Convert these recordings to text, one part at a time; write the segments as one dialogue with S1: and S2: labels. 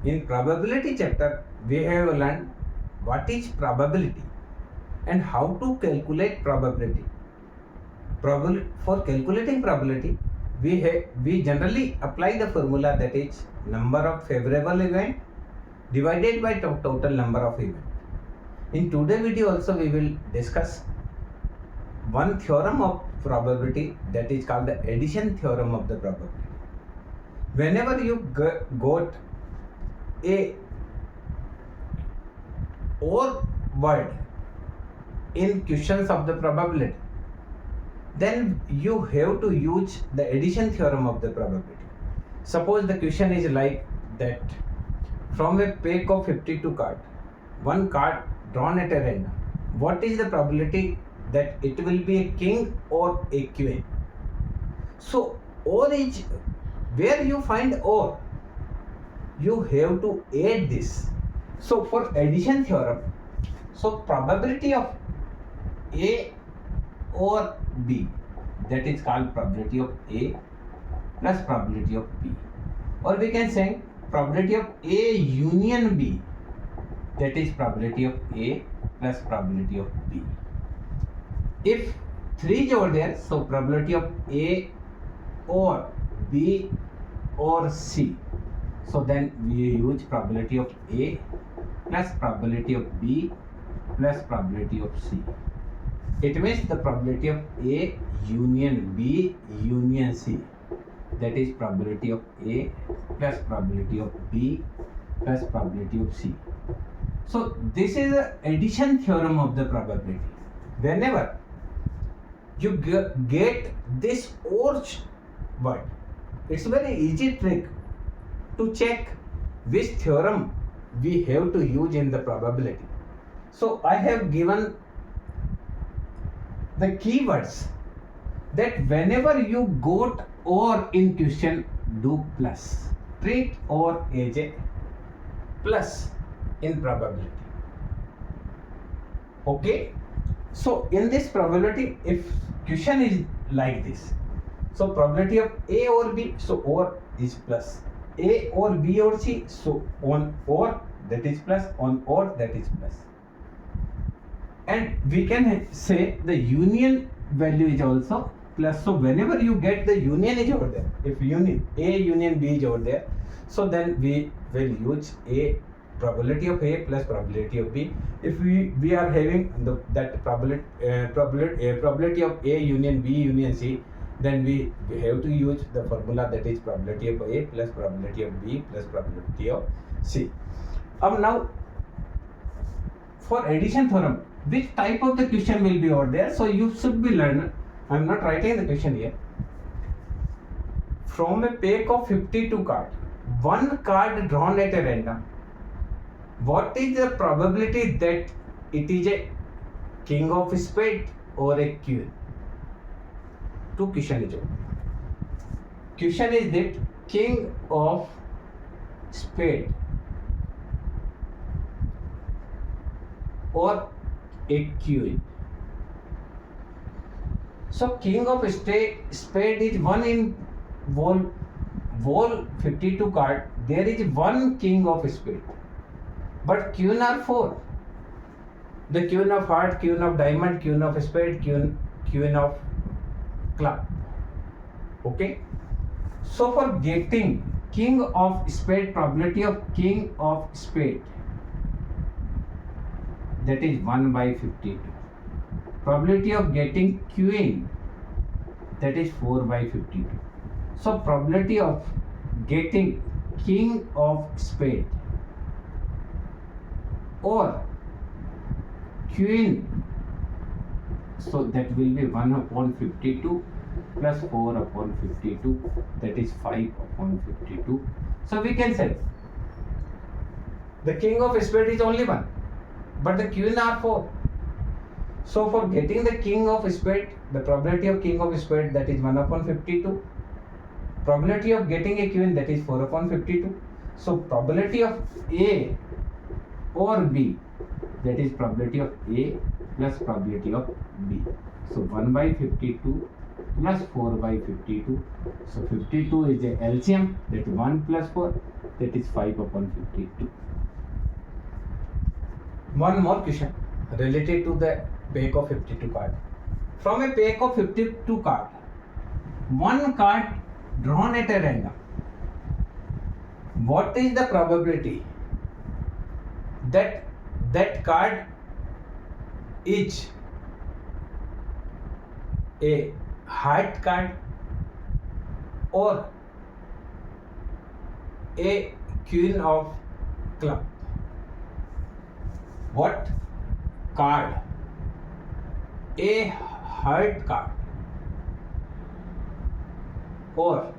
S1: In probability chapter, we have learned what is probability and how to calculate probability. For calculating probability, we generally apply the formula that is number of favorable event divided by total number of event. In today's video also we will discuss one theorem of probability that is called the addition theorem of the probability. Whenever you got a or word in questions of the probability, then you have to use the addition theorem of the probability. Suppose the question is like that: from a pack of 52 cards, one card drawn at a random, what is the probability that it will be a king or a queen? So or is, where you find or, you have to add this. So for addition theorem, so probability of A or B, that is called probability of A plus probability of B, or we can say probability of A union B, that is probability of A plus probability of B. If 3 is over there, so probability of A or B or C, so then we use probability of A plus probability of B plus probability of C. It means the probability of A union B union C, that is probability of A plus probability of B plus probability of C. So this is the addition theorem of the probability. Whenever you get this or word, it's a very easy trick to check which theorem we have to use in the probability. So I have given the keywords that whenever you got or in question, do plus. Treat or as a plus in probability. Okay. So in this probability, if question is like this, so probability of A or B, so or is plus. A or B or C, so on or that is plus, on or that is plus. And we can say the union value is also plus. So whenever you get the union is over there, if union A union B is over there, so then we will use A probability of A plus probability of B. If we are having that probability of A union B union C, then we have to use the formula that is probability of A plus probability of B plus probability of C. Now for addition theorem, which type of the question will be over there? So you should be learned. I am not writing the question here. From a pack of 52 cards, one card drawn at a random, what is the probability that it is a king of spade or a queen? Two question is over. Question is that king of spade or a queen. So king of spade is one in whole 52 card. There is one king of spade, but queen are 4. The queen of heart, queen of diamond, queen of spade, queen of club. Okay. So for getting king of spade, probability of king of spade, that is 1 by 52. Probability of getting queen, that is 4 by 52. So probability of getting king of spade or queen, so that will be 1 upon 52 plus 4 upon 52, that is 5 upon 52. So we can say the king of spade is only 1, but the queen are 4. So for getting the king of spade, the probability of king of spade, that is 1 upon 52. Probability of getting a queen, that is 4 upon 52. So probability of A or B, that is probability of A plus probability of B. So 1 by 52 plus 4 by 52. So 52 is a LCM, that is 1 plus 4. that is 5 upon 52. One more question related to the pack of 52 card. From a pack of 52 card, one card drawn at a random, what is the probability that that card is a heart card or a queen of club? What card, a heart card or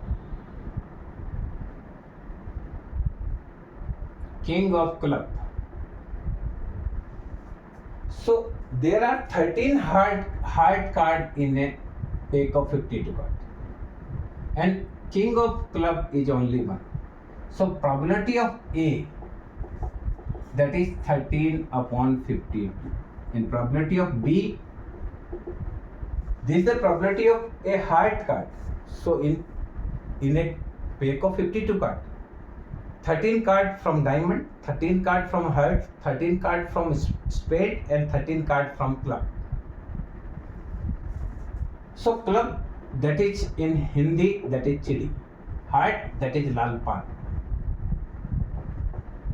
S1: king of club? So there are 13 heart card in a pack of 52 card, and king of club is only one. So probability of A, that is 13 upon 52, and probability of B, this is the probability of a heart card. So in a pack of 52 card, 13 card from diamond, 13 card from heart, 13 card from spade, and 13 card from club. So club, that is in Hindi, that is chidi. Heart, that is lal pan.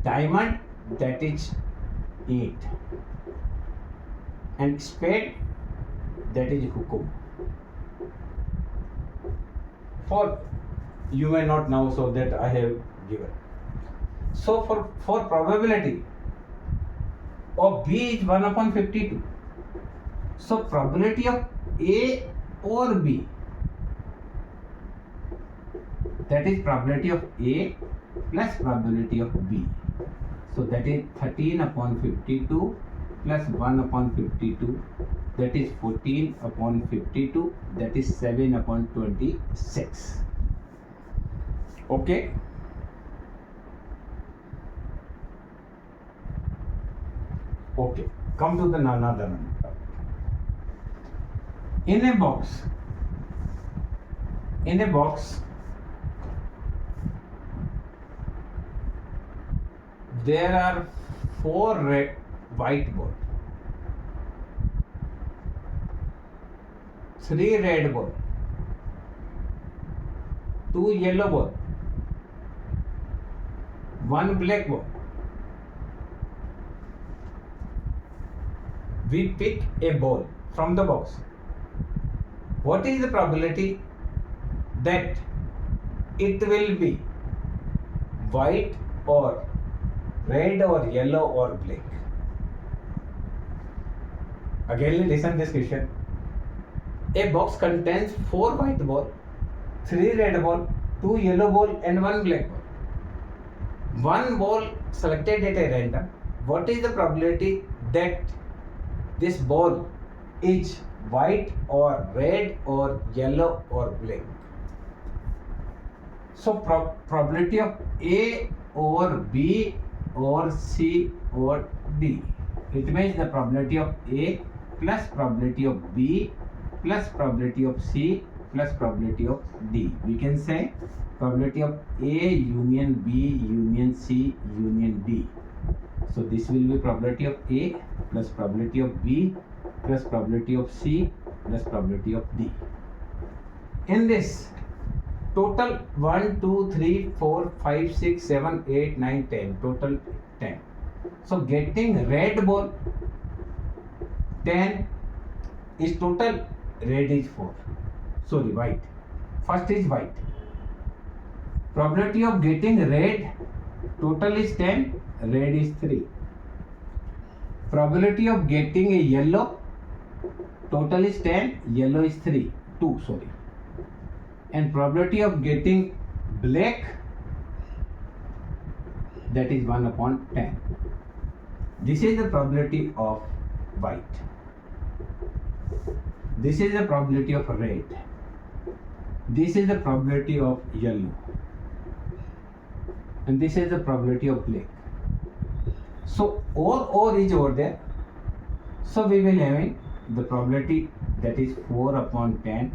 S1: Diamond, that is E.T. And spade, that is hukum. For you may not know, so that I have given. So for probability of B is 1 upon 52. So probability of A or B, that is probability of A plus probability of B. So that is 13 upon 52 plus 1 upon 52, that is 14 upon 52, that is 7 upon 26. Okay. Okay, come to the another one. In a box, there are 4 white balls, 3 red balls, 2 yellow balls, 1 black ball. We pick a ball from the box. What is the probability that it will be white or red or yellow or black? Again, listen this question. A box contains 4 white ball, 3 red ball, 2 yellow ball, and 1 black ball. One ball selected at a random. What is the probability that this ball is white or red or yellow or black? So probability of A or B or C or D. It means the probability of A plus probability of B plus probability of C plus probability of D. We can say probability of A union B union C union D. So this will be probability of A plus probability of B plus probability of C plus probability of D. In this, total 1, 2, 3, 4, 5, 6, 7, 8, 9, 10. Total 10. So getting red ball 10 is total. Red is 4. Sorry, white. First is white. Probability of getting red total is 10. Red is 3. Probability of getting a yellow total is 10. Yellow is 2. Sorry. And probability of getting black, that is 1 upon 10. This is the probability of white. This is the probability of red. This is the probability of yellow. And this is the probability of black. So or is over there. So we will having the probability, that is 4 upon 10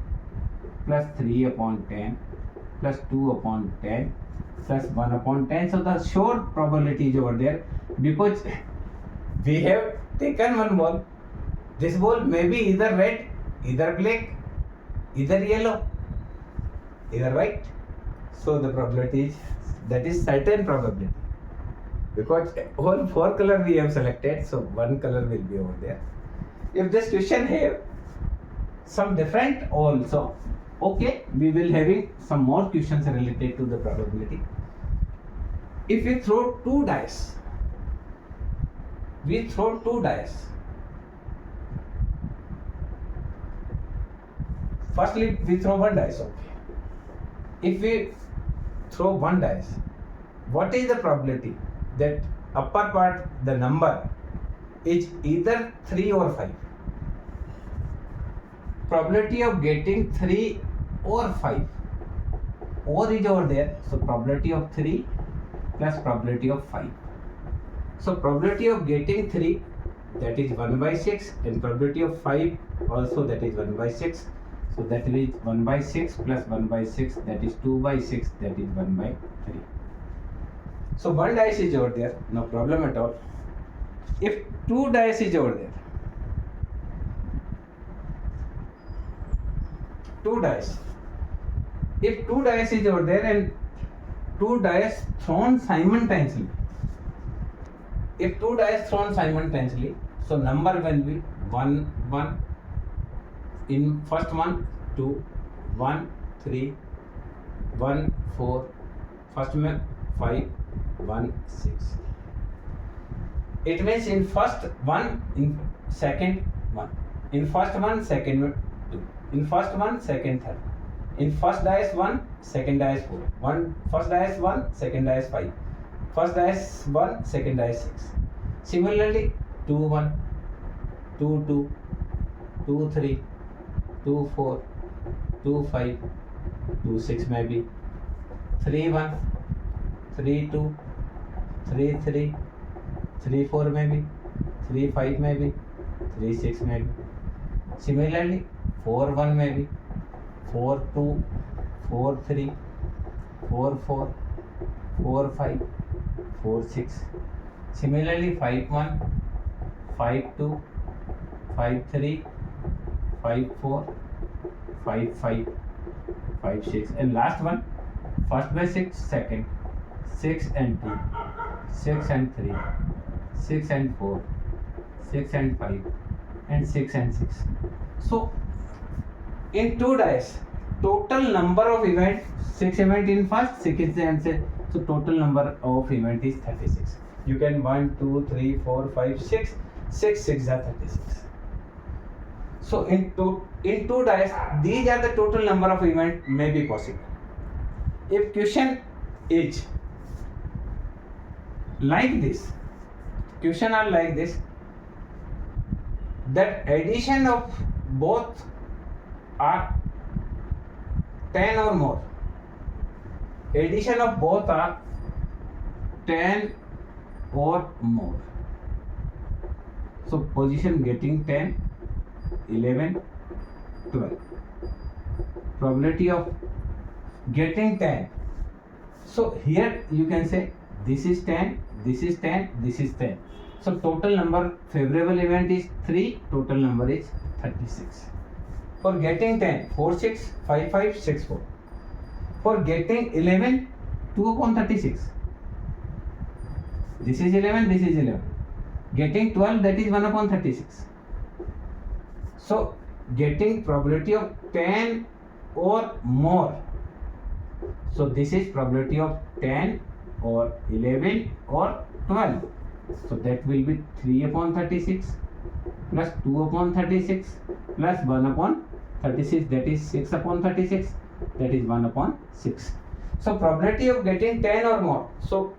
S1: plus 3 upon 10 plus 2 upon 10 plus 1 upon 10. So the short probability is over there, because we have taken one ball. This ball may be either red, either black, either yellow, either white. So the probability is, that is certain probability, because all 4 color we have selected, so one color will be over there. If this question have some different also, okay, we will having some more questions related to the probability. If we throw 2 dice, firstly we throw 1 dice, okay. If we throw 1 dice, what is the probability that upper part, the number is either 3 or 5? Probability of getting 3 or 5, or is over there, so probability of 3 plus probability of 5. So probability of getting 3, that is 1 by 6, and probability of 5 also, that is 1 by 6. So that is 1 by 6 plus 1 by 6, that is 2 by 6, that is 1 by 3. So 1 dice is over there, no problem at all. If 2 dice is over there, 2 dice. If 2 dice is over there and 2 dice thrown simultaneously, if 2 dice thrown simultaneously, so number will be 1, 1, in first one 2, 1, 3, 1, 4, first one 5, 1, 6. It means in first one, in second one, in first one, second one 2, in first one, second 3, in first dice 1, second dice 4, first dice 1, second dice 5, first dice 1, second dice 6. Similarly 2, 1, 2, 2, 2, 3, 2, 4, 2, 5, 2, 6 maybe, 3, 1, 3, 2, 3, 3, 3, 4 maybe, 3, 5 maybe, 3, 6 maybe. Similarly 4, 1 maybe, 4, 2, 4, 3, 4, 4, 4, 5, 4, 6. Similarly 5, 1, 5, 2, 5, 3, 5, 4, 5, 5, 5, 6, and last one, first by 6, second, 6 and 2, 6 and 3, 6 and 4, 6 and 5, and 6 and 6. So in 2 dice, total number of event, 6 event in first, 6 and 6, so total number of event is 36. You can 1, 2, 3, 4, 5, 6, 6 are 36. So in two dice, these are the total number of events may be possible. If question is like this, question are like this, that addition of both are 10 or more. Addition of both are 10 or more. So position getting 10, 11, 12. Probability of getting 10. So here you can say this is 10, this is 10, this is 10. So total number favorable event is 3, total number is 36. For getting 10, 4, 6, 5, 5, 6, 4. For getting 11, 2 upon 36. This is 11, this is 11. Getting 12, that is 1 upon 36. So getting probability of 10 or more. So this is probability of 10 or 11 or 12. So that will be 3 upon 36 plus 2 upon 36 plus 1 upon 36, that is 6 upon 36, that is 1 upon 6. So probability of getting 10 or more. So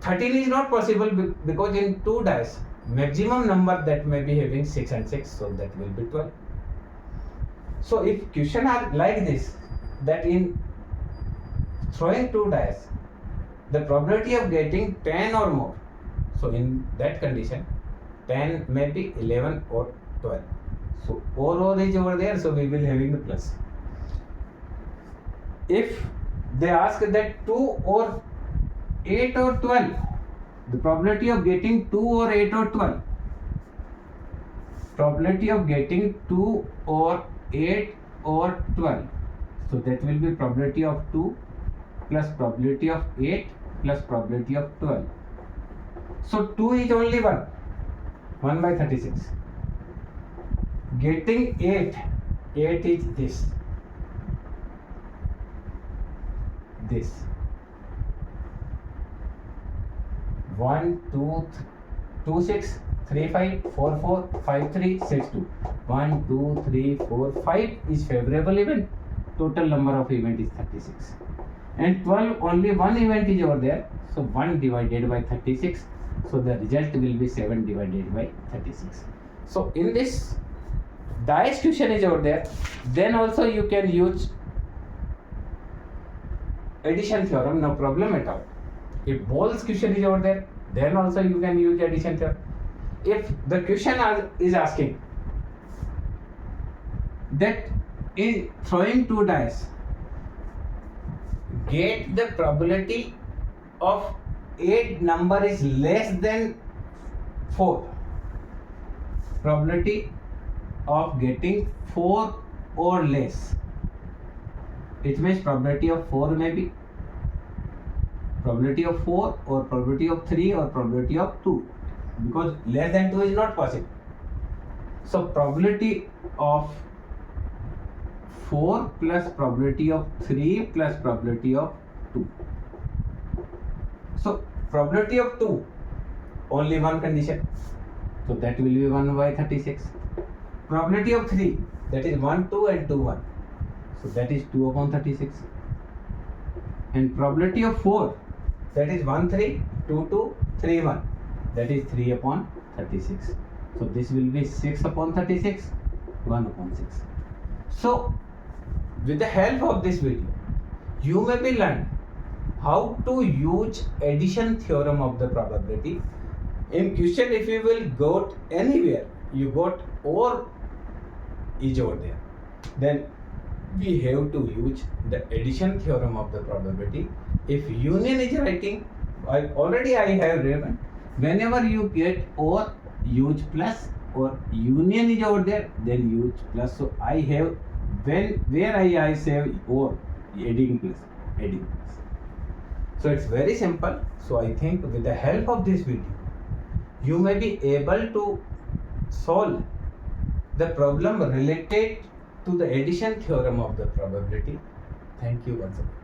S1: 13 is not possible because in 2 dice, maximum number that may be having 6 and 6, so that will be 12. So if question are like this, that in throwing 2 dice, the probability of getting 10 or more, so in that condition 10 may be 11 or 12. So or is over there, so we will having the plus. if they ask that 2 or 8 or 12, the probability of getting 2 or 8 or 12, probability of getting 2 or 8 or 12, so that will be probability of 2 plus probability of 8 plus probability of 12. So 2 is only 1 by 36. Getting 8 is this 1 2 2 6 3 5 4 4 5 3 6 2 1 2 3 4 5 is favorable event. Total number of event is 36, and 12 only one event is over there, so 1 divided by 36, so the result will be 7 divided by 36. So in this dice question is over there, then also you can use addition theorem, no problem at all. If Bole's question is over there, then also you can use addition theorem. If the question is asking that in throwing 2 dice, get the probability of 8 number is less than 4, probability of getting 4 or less, it means probability of 4 maybe, probability of 4 or probability of 3 or probability of 2, because less than 2 is not possible. So probability of 4 plus probability of 3 plus probability of 2. So probability of 2, only one condition, so that will be 1 by 36. Probability of 3, that is 1 2 and 2 1, so that is 2 upon 36. And probability of 4, that is 1 3 2 2 3 1, that is 3 upon 36. So this will be 6 upon 36, 1 upon 6. So with the help of this video, you may be learned how to use addition theorem of the probability. In question, if you will go anywhere, you got or is over there, then we have to use the addition theorem of the probability. If union is writing, I have written, whenever you get or, use plus, or union is over there, then use plus. So I have, where I say or, adding plus. So it's very simple. So I think with the help of this video, you may be able to solve the problem related to the addition theorem of the probability. Thank you once again.